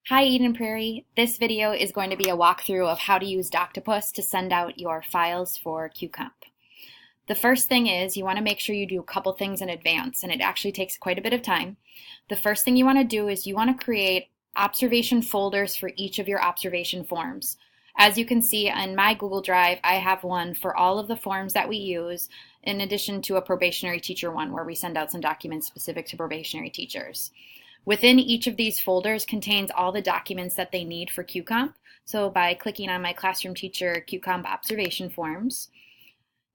Hi Eden Prairie. This video is going to be a walkthrough of how to use Doctopus to send out your files for QComp. The first thing is you want to make sure you do a couple things in advance, and it actually takes quite a bit of time. The first thing you want to do is you want to create observation folders for each of your observation forms. As you can see on my Google Drive, I have one for all of the forms that we use, in addition to a probationary teacher one where we send out some documents specific to probationary teachers. Within each of these folders contains all the documents that they need for QComp. So by clicking on my classroom teacher QComp observation forms,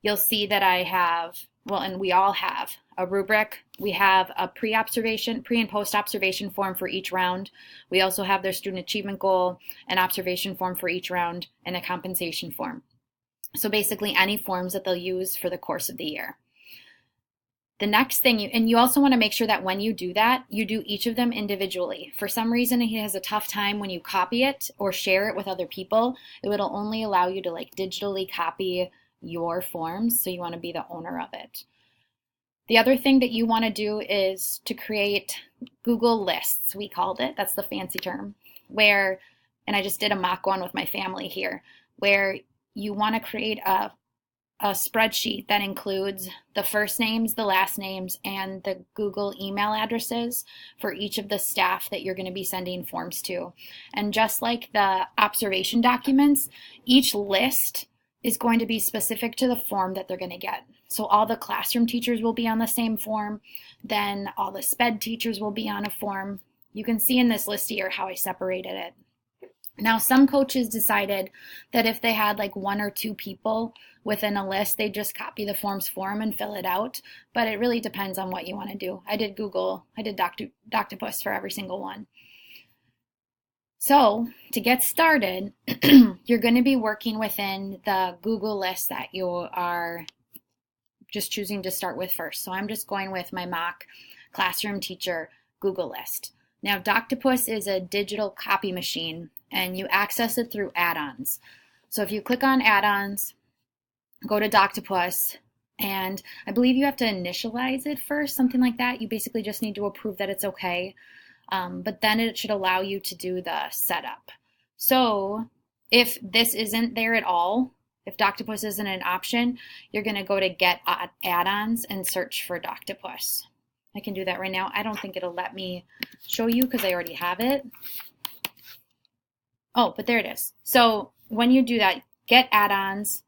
you'll see that I have, and we all have, a rubric. We have a pre and post-observation form for each round. We also have their student achievement goal, an observation form for each round, and a compensation form. So basically any forms that they'll use for the course of the year. The next thing, you also want to make sure that when you do that, you do each of them individually. For some reason, he has a tough time when you copy it or share it with other people. It will only allow you to digitally copy your forms, so you want to be the owner of it. The other thing that you want to do is to create Google lists, we called it, that's the fancy term, and I just did a mock one with my family here, where you want to create a spreadsheet that includes the first names, the last names, and the Google email addresses for each of the staff that you're going to be sending forms to. And just like the observation documents, each list is going to be specific to the form that they're going to get. So all the classroom teachers will be on the same form, then all the SPED teachers will be on a form. You can see in this list here how I separated it. Now, some coaches decided that if they had one or two people within a list, they'd just copy the forms for them and fill it out. But it really depends on what you want to do. I did Doctopus for every single one. So to get started, you're going to be working within the Google list that you are just choosing to start with first. So I'm just going with my mock classroom teacher Google list. Now, Doctopus is a digital copy machine, and you access it through add-ons. So if you click on add-ons, go to Doctopus, and I believe you have to initialize it first, something like that. You basically just need to approve that it's okay, but then it should allow you to do the setup. So if this isn't there at all, if Doctopus isn't an option, you're going to go to Get Add-ons and search for Doctopus. I can do that right now. I don't think it'll let me show you because I already have it. Oh, but there it is. So when you do that, Get Add-ons,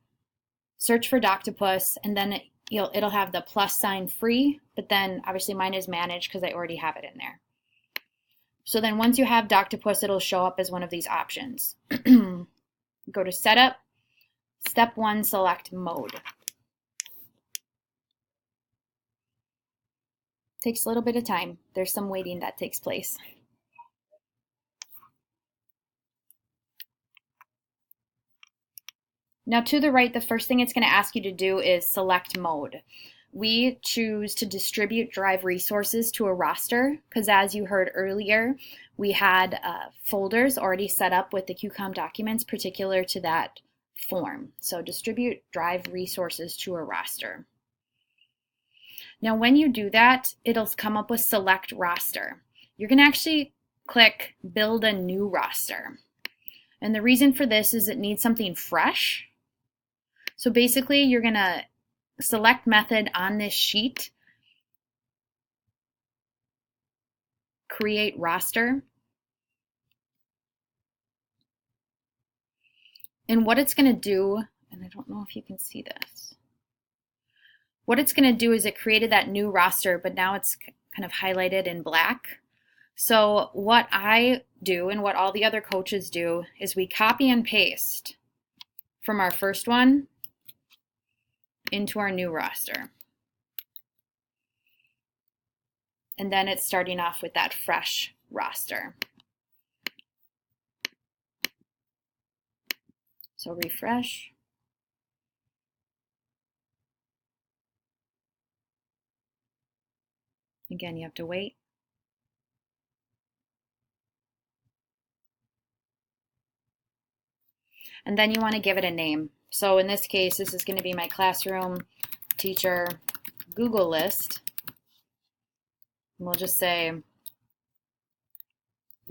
search for Doctopus, and then it'll have the plus sign free, but then obviously mine is managed because I already have it in there. So then once you have Doctopus, it'll show up as one of these options. Go to Setup, Step 1, select Mode. Takes a little bit of time. There's some waiting that takes place. Now to the right, the first thing it's going to ask you to do is select mode. We choose to distribute drive resources to a roster because, as you heard earlier, we had folders already set up with the QComp documents particular to that form. So distribute drive resources to a roster. Now when you do that, it'll come up with select roster. You're going to actually click build a new roster. And the reason for this is it needs something fresh. So basically you're going to select method on this sheet, create roster. And what it's going to do, and I don't know if you can see this, what it's going to do is it created that new roster, but now it's kind of highlighted in black. So what I do and what all the other coaches do is we copy and paste from our first one into our new roster. And then it's starting off with that fresh roster. So refresh. Again, you have to wait. And then you want to give it a name. So in this case, this is going to be my classroom teacher Google list. And we'll just say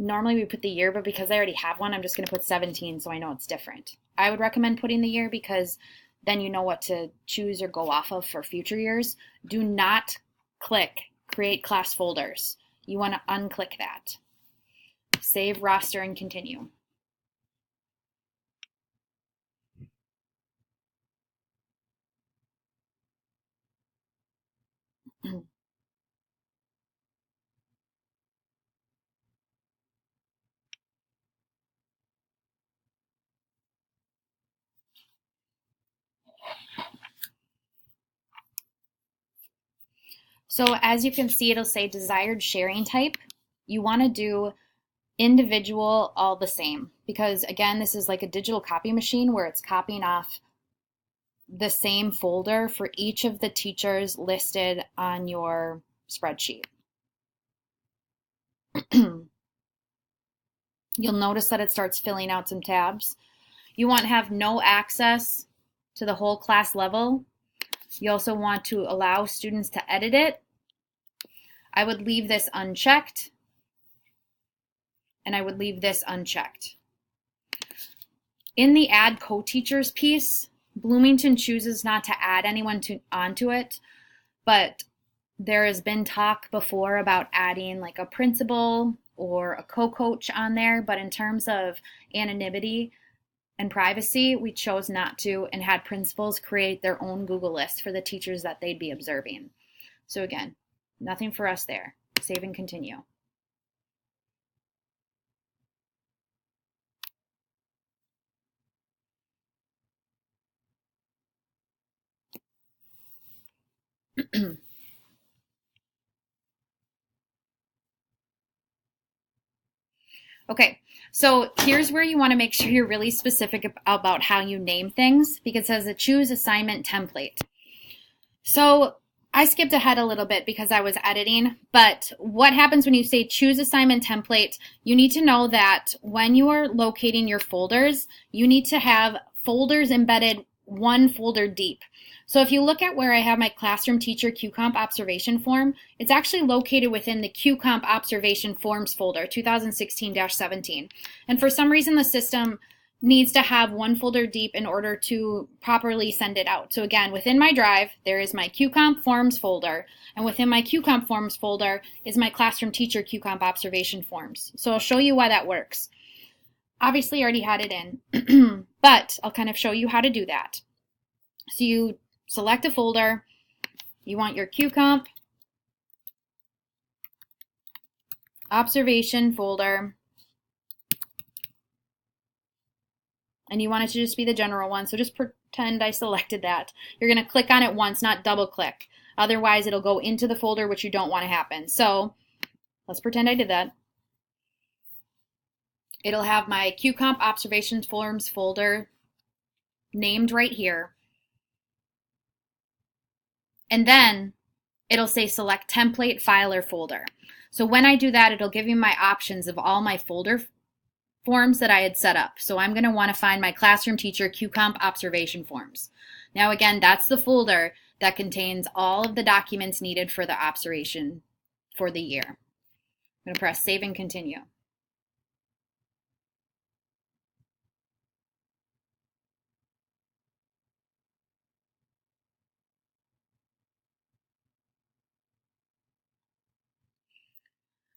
normally we put the year, but because I already have one, I'm just going to put 17 so I know it's different. I would recommend putting the year because then you know what to choose or go off of for future years. Do not click Create Class Folders. You want to unclick that. Save roster and continue. So as you can see, it'll say desired sharing type. You want to do individual all the same because again, this is like a digital copy machine where it's copying off the same folder for each of the teachers listed on your spreadsheet. You'll notice that it starts filling out some tabs. You want to have no access to the whole class level. You also want to allow students to edit it. I would leave this unchecked, and I would leave this unchecked. In the add co-teachers piece, Bloomington chooses not to add anyone onto it, but there has been talk before about adding like a principal or a co-coach on there, but in terms of anonymity and privacy, we chose not to and had principals create their own Google list for the teachers that they'd be observing. So again, nothing for us there. Save and continue. Okay, so here's where you want to make sure you're really specific about how you name things because it says a choose assignment template. So I skipped ahead a little bit because I was editing, but what happens when you say choose assignment template, you need to know that when you are locating your folders, you need to have folders embedded one folder deep. So if you look at where I have my classroom teacher QComp observation form, it's actually located within the QComp observation forms folder, 2016-17. And for some reason, the system needs to have one folder deep in order to properly send it out. So again, within my drive, there is my QComp forms folder, and within my QComp forms folder is my classroom teacher QComp observation forms. So I'll show you why that works. Obviously, I already had it in, but I'll kind of show you how to do that. So you select a folder, you want your QComp observation folder, and you want it to just be the general one, so just pretend I selected that. You're going to click on it once, not double click. Otherwise, it'll go into the folder, which you don't want to happen. So let's pretend I did that. It'll have my QComp observations forms folder named right here. And then it'll say select template, file, or folder. So when I do that, it'll give you my options of all my folder forms that I had set up. So I'm going to want to find my classroom teacher QComp observation forms. Now again, that's the folder that contains all of the documents needed for the observation for the year. I'm going to press save and continue.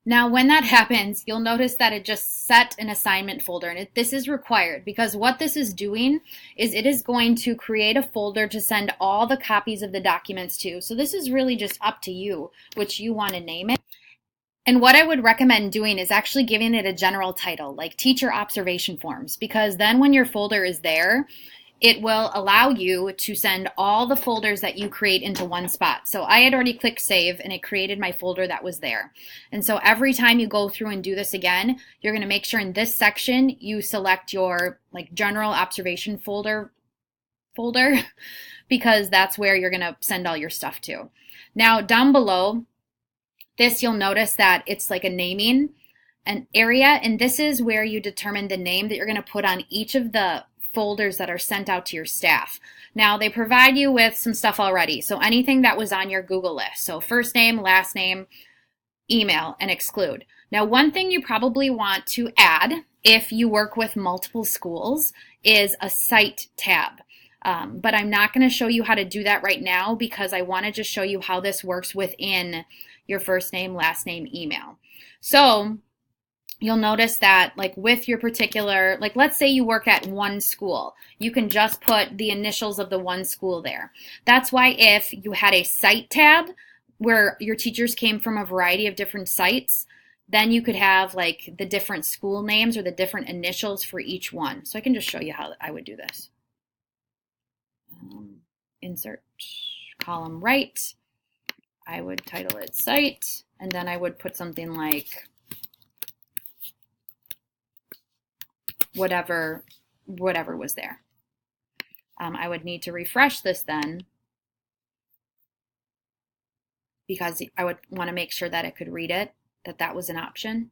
Now, when that happens, you'll notice that it just set an assignment folder, and this is required because what this is doing is it is going to create a folder to send all the copies of the documents to. So this is really just up to you, which you want to name it. And what I would recommend doing is actually giving it a general title, like teacher observation forms, because then when your folder is there, it will allow you to send all the folders that you create into one spot. So I had already clicked save and it created my folder that was there. And so every time you go through and do this again, you're going to make sure in this section you select your like general observation folder because that's where you're going to send all your stuff to. Now down below this, you'll notice that it's like a naming an area, and this is where you determine the name that you're going to put on each of the folders that are sent out to your staff. Now they provide you with some stuff already. So anything that was on your Google list. So first name, last name, email, and exclude. Now, one thing you probably want to add if you work with multiple schools is a site tab. But I'm not going to show you how to do that right now because I want to just show you how this works within your first name, last name, email. So you'll notice that like with your particular, like let's say you work at one school, you can just put the initials of the one school there. That's why if you had a site tab where your teachers came from a variety of different sites, then you could have like the different school names or the different initials for each one. So I can just show you how I would do this. Insert column right. I would title it site, and then I would put something like whatever was there. I would need to refresh this then because I would want to make sure that it could read it, that was an option.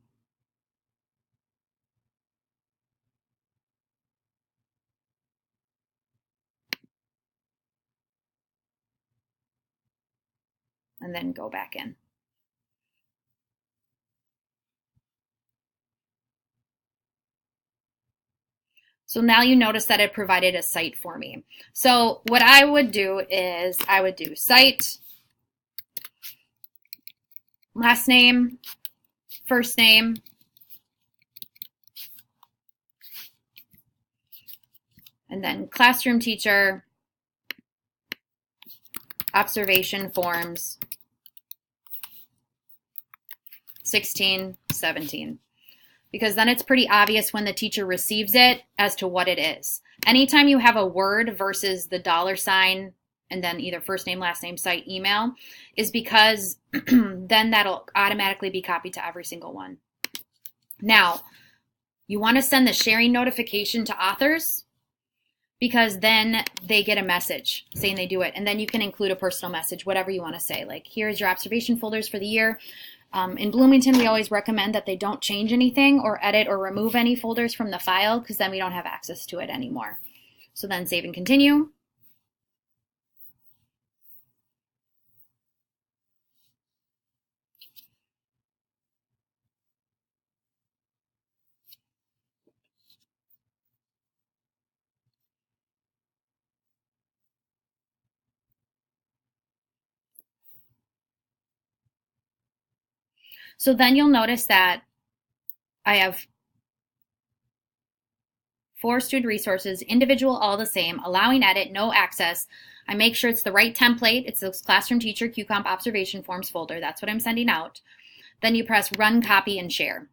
And then go back in. So now you notice that it provided a site for me. So what I would do is I would do site, last name, first name, and then classroom teacher, observation forms, 16, 17. Because then it's pretty obvious when the teacher receives it as to what it is. Anytime you have a word versus the $sign and then either first name, last name, site, email, is because then that'll automatically be copied to every single one. Now, you want to send the sharing notification to authors because then they get a message saying they do it. And then you can include a personal message, whatever you want to say. Like, here's your observation folders for the year. In Bloomington, we always recommend that they don't change anything or edit or remove any folders from the file because then we don't have access to it anymore. So then save and continue. So then you'll notice that I have 4 student resources, individual, all the same, allowing edit, no access. I make sure it's the right template. It's this classroom teacher QComp observation forms folder. That's what I'm sending out. Then you press run, copy, and share.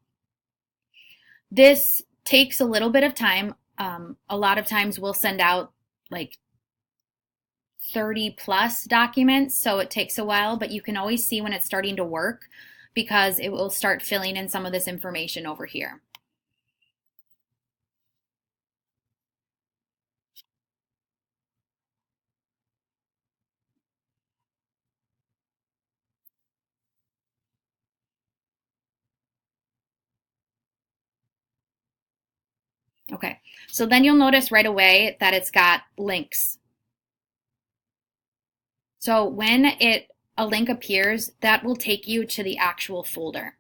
This takes a little bit of time. A lot of times we'll send out like 30 plus documents, so it takes a while, but you can always see when it's starting to work because it will start filling in some of this information over here. Okay, so then you'll notice right away that it's got links. So when a link appears, that will take you to the actual folder.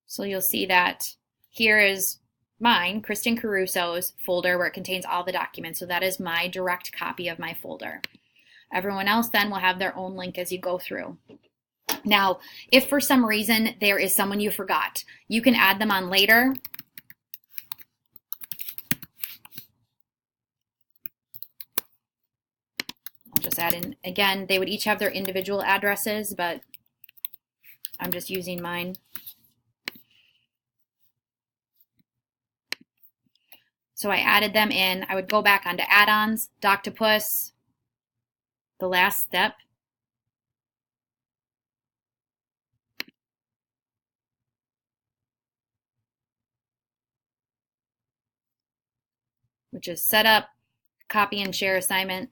So you'll see that here is mine, Kristen Caruso's folder where it contains all the documents. So that is my direct copy of my folder. Everyone else then will have their own link as you go through. Now, if for some reason there is someone you forgot, you can add them on later. I'll just add in, again, they would each have their individual addresses, but I'm just using mine. So I added them in. I would go back onto add-ons, Doctopus, the last step. Which is set up, copy and share assignment.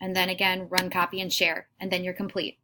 and then again, run, copy, and share, and then you're complete.